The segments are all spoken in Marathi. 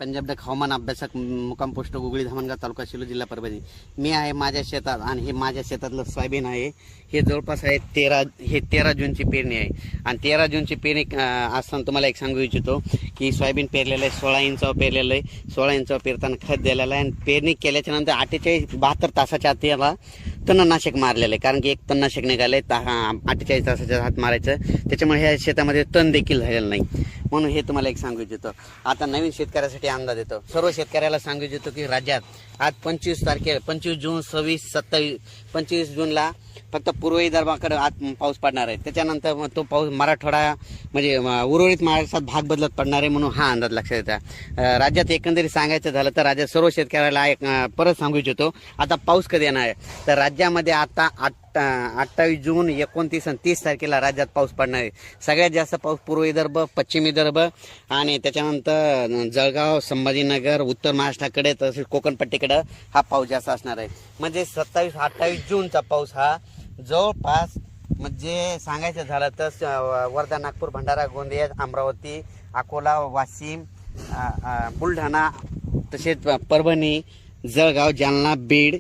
पंजाब डक हवामान अभ्यासक मुक्काम पोस्ट गुगळी धामणगाव तालुका शिलो जिल्हा परभणी। मी आहे माझ्या शेतात आणि हे माझ्या शेतातलं सोयाबीन आहे। हे जवळपास आहे 13 जूनची पेरणी आहे आणि 13 जूनची पेरणी असताना तुम्हाला एक सांगू इच्छितो की सोयाबीन पेरलेलं आहे, 16 इंचावर पेरलेलं आहे। 16 इंचावर पेरताना खत दिलेलं आहे आणि पेरणी केल्याच्या नंतर 72 तासाच्या आत याला तणनाशक मारलेलं आहे, कारण की एक तणनाशक निघाले 48 तासाच्या आत मारायचं, त्याच्यामुळे ह्या शेतामध्ये तण देखील झालेलं नाही। म्हणून हे तुम्हाला एक सांगू इच्छितो। आता नवीन शेतकऱ्यासाठी अंदाज येतो, सर्व शेतकऱ्याला सांगू इच्छितो की राज्यात आज 25 जून 26 27 25 जूनला फक्त पूर्व विदर्भाकडे आज पाऊस पडणार आहे। त्याच्यानंतर तो पाऊस मराठवाडा म्हणजे उर्वरित महाराष्ट्रात भाग बदलत पडणार आहे, म्हणून हा अंदाज लक्षात येतो। राज्यात एकंदरीत सांगायचं झालं तर राज्यात सर्व शेतकऱ्याला एक परत सांगू इच्छितो, आता पाऊस कधी येणार आहे तर राज्यामध्ये आता 28 जून 29 आणि 30 तारखेला राज्यात पाऊस पडणार आहे। सगळ्यात जास्त पाऊस पूर्व विदर्भ, पश्चिम विदर्भ आणि त्याच्यानंतर जळगाव, संभाजीनगर, उत्तर महाराष्ट्राकडे तसेच कोकणपट्टीकडे हा पाऊस जास्त असणार आहे। म्हणजे 27-28 जूनचा पाऊस हा जवळपास म्हणजे सांगायचं झालं तर वर्धा, नागपूर, भंडारा, गोंदिया, अमरावती, अकोला, वाशिम, बुलढाणा तसेच परभणी, जळगाव, जालना, बीड,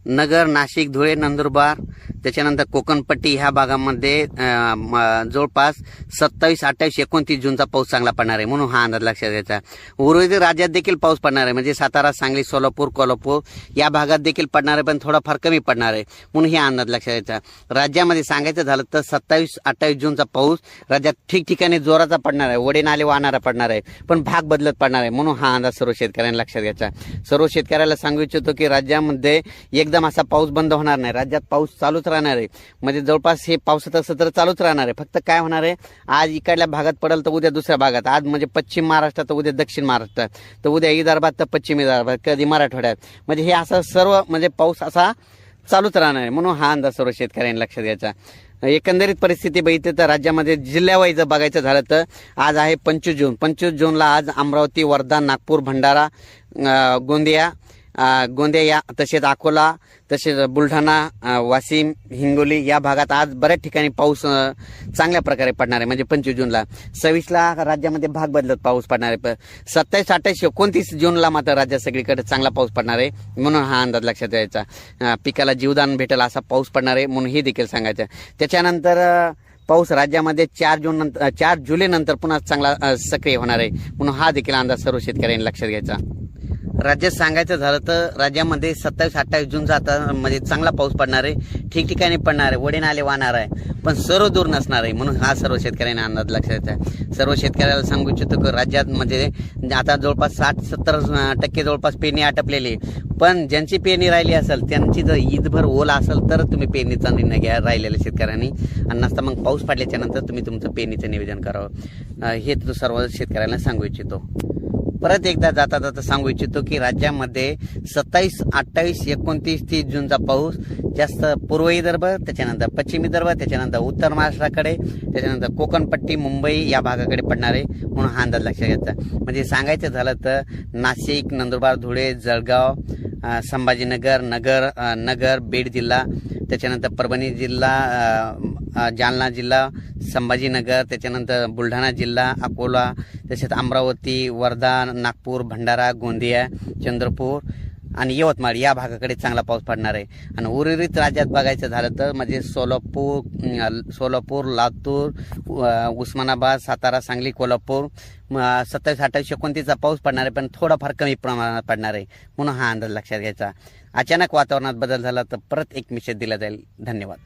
नगर, नाशिक, धुळे, नंदुरबार त्याच्यानंतर कोकणपट्टी ह्या भागामध्ये जवळपास 27, 28, 29 जूनचा पाऊस चांगला पडणार आहे, म्हणून हा अंदाज लक्षात घ्यायचा। उर्वरित राज्यात देखील पाऊस पडणार आहे, म्हणजे सातारा, सांगली, सोलापूर, कोल्हापूर या भागात देखील पडणार आहे, पण थोडाफार कमी पडणार आहे, म्हणून हे अंदाज लक्षात घ्यायचा। राज्यामध्ये सांगायचं झालं तर 27, 28 जूनचा पाऊस राज्यात ठिकठिकाणी जोराचा पडणार आहे, वडे नाले वाहणारा पडणार आहे, पण भाग बदलत पडणार आहे, म्हणून हा अंदाज सर्व शेतकऱ्यांना लक्षात घ्यायचा। सर्व शेतकऱ्याला सांगू इच्छितो की राज्यामध्ये एकदम असा पाऊस बंद होणार नाही, राज्यात पाऊस चालूच राहणार आहे। म्हणजे जवळपास हे पावसाचं सत्र चालूच राहणार आहे, फक्त काय होणार आहे आज इकडल्या भागात पडेल तर उद्या दुसऱ्या भागात, आज म्हणजे पश्चिम महाराष्ट्रात तर उद्या दक्षिण महाराष्ट्रात, तर उद्या विदर्भात तर पश्चिम विदर्भात, कधी मराठवाड्यात, म्हणजे हे असं सर्व म्हणजे पाऊस असा चालूच राहणार आहे, म्हणून हा अंदाज सर्व शेतकऱ्यांनी लक्षात घ्यायचा। एकंदरीत परिस्थिती बघितली तर राज्यामध्ये जिल्ह्यावाईज बघायचं झालं तर आज आहे 25 जूनला आज अमरावती, वर्धा, नागपूर, भंडारा, गोंदिया तसेच अकोला तसेच बुलढाणा, वाशिम, हिंगोली या भागात आज बऱ्याच ठिकाणी पाऊस चांगल्या प्रकारे पडणार आहे। म्हणजे 25 जूनला 26ला राज्यामध्ये भाग बदलत पाऊस पडणार आहे, 27, 28, 29 जूनला मात्र राज्यात सगळीकडे चांगला पाऊस पडणार आहे, म्हणून हा अंदाज लक्षात द्यायचा। पिकाला जीवदान भेटेल असा पाऊस पडणार आहे, म्हणून हे देखील सांगायचं। त्याच्यानंतर पाऊस राज्यामध्ये 4 जुलै नंतर पुन्हा चांगला सक्रिय होणार आहे, म्हणून हा देखील अंदाज सर्व शेतकऱ्यांनी लक्षात घ्यायचा। राज्यात सांगायचं झालं तर राज्यामध्ये 27-28 जूनचा आता म्हणजे चांगला पाऊस पडणार आहे, ठिकठिकाणी पडणार आहे, वडे नाले वाहणार आहे, पण सर्व दूर नसणार आहे, म्हणून हा सर्व शेतकऱ्यांना अंदाज लक्षात आहे। सर्व शेतकऱ्याला सांगू इच्छितो की राज्यात म्हणजे आता जवळपास 60-70% जवळपास पेरणी आटपलेली, पण ज्यांची पेरणी राहिली असेल त्यांची जर ईदभर ओला असेल तर तुम्ही पेरणीचा निर्णय घ्या राहिलेल्या शेतकऱ्यांनी, आणि नसता मग पाऊस पडल्याच्या नंतर तुम्ही तुमचं पेरणीचं नियोजन करावं, हे सर्व शेतकऱ्यांना सांगू इच्छितो। परत एकदा जाता सांगू इच्छितो की राज्यामध्ये 27, 28, 29, 30 जूनचा पाऊस जास्त पूर्व विदर्भ, त्याच्यानंतर पश्चिम विदर्भ, त्याच्यानंतर उत्तर महाराष्ट्राकडे, त्याच्यानंतर कोकणपट्टी, मुंबई या भागाकडे पडणार आहे, म्हणून हा अंदाज लक्षात घ्यायचा। म्हणजे सांगायचं झालं तर नाशिक, नंदुरबार, धुळे, जळगाव, संभाजीनगर, नगर, बीड जिल्हा, त्याच्यानंतर परभणी जिल्हा, जालना जिल्हा, संभाजीनगर, त्याच्यानंतर बुलढाणा जिल्हा, अकोला, तसेच अमरावती, वर्धा, नागपूर, भंडारा, गोंदिया, चंद्रपूर आणि यवतमाळ या भागाकडे चांगला पाऊस पडणार आहे। आणि उर्वरित राज्यात बघायचं झालं तर म्हणजे सोलापूर, लातूर, उस्मानाबाद, सातारा, सांगली, कोल्हापूर 27, 28, 29चा पाऊस पडणार आहे, पण थोडाफार कमी प्रमाणात पडणार आहे, म्हणून हा अंदाज लक्षात घ्यायचा। अचानक वातावरणात बदल झाला तर परत एक मेसेज दिला जाईल। धन्यवाद।